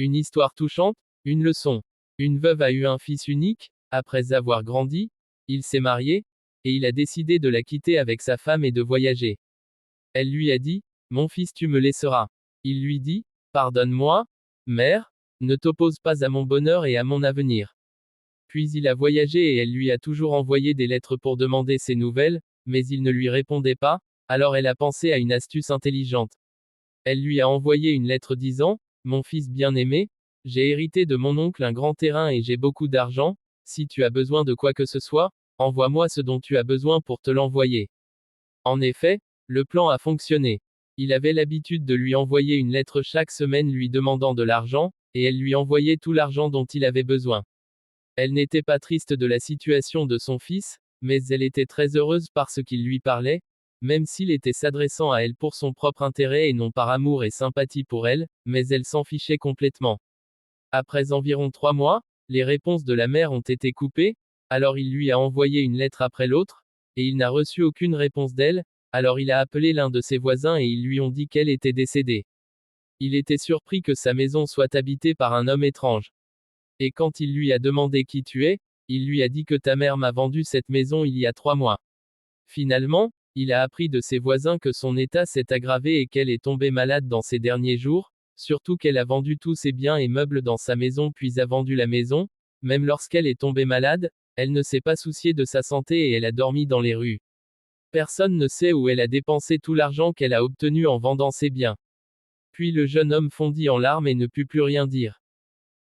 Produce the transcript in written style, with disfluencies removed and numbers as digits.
Une histoire touchante, une leçon. Une veuve a eu un fils unique, après avoir grandi, il s'est marié, et il a décidé de la quitter avec sa femme et de voyager. Elle lui a dit, mon fils tu me laisseras. Il lui dit, pardonne-moi, mère, ne t'oppose pas à mon bonheur et à mon avenir. Puis il a voyagé et elle lui a toujours envoyé des lettres pour demander ses nouvelles, mais il ne lui répondait pas, alors elle a pensé à une astuce intelligente. Elle lui a envoyé une lettre disant, mon fils bien-aimé, j'ai hérité de mon oncle un grand terrain et j'ai beaucoup d'argent, si tu as besoin de quoi que ce soit, envoie-moi ce dont tu as besoin pour te l'envoyer. En effet, le plan a fonctionné. Il avait l'habitude de lui envoyer une lettre chaque semaine lui demandant de l'argent, et elle lui envoyait tout l'argent dont il avait besoin. Elle n'était pas triste de la situation de son fils, mais elle était très heureuse parce qu'il lui parlait, même s'il était s'adressant à elle pour son propre intérêt et non par amour et sympathie pour elle, mais elle s'en fichait complètement. Après environ 3 mois, les réponses de la mère ont été coupées, alors il lui a envoyé une lettre après l'autre, et il n'a reçu aucune réponse d'elle, alors il a appelé l'un de ses voisins et ils lui ont dit qu'elle était décédée. Il était surpris que sa maison soit habitée par un homme étrange. Et quand il lui a demandé qui tu es, il lui a dit que ta mère m'a vendu cette maison il y a 3 mois. Finalement, il a appris de ses voisins que son état s'est aggravé et qu'elle est tombée malade dans ces derniers jours, surtout qu'elle a vendu tous ses biens et meubles dans sa maison puis a vendu la maison, même lorsqu'elle est tombée malade, elle ne s'est pas souciée de sa santé et elle a dormi dans les rues. Personne ne sait où elle a dépensé tout l'argent qu'elle a obtenu en vendant ses biens. Puis le jeune homme fondit en larmes et ne put plus rien dire.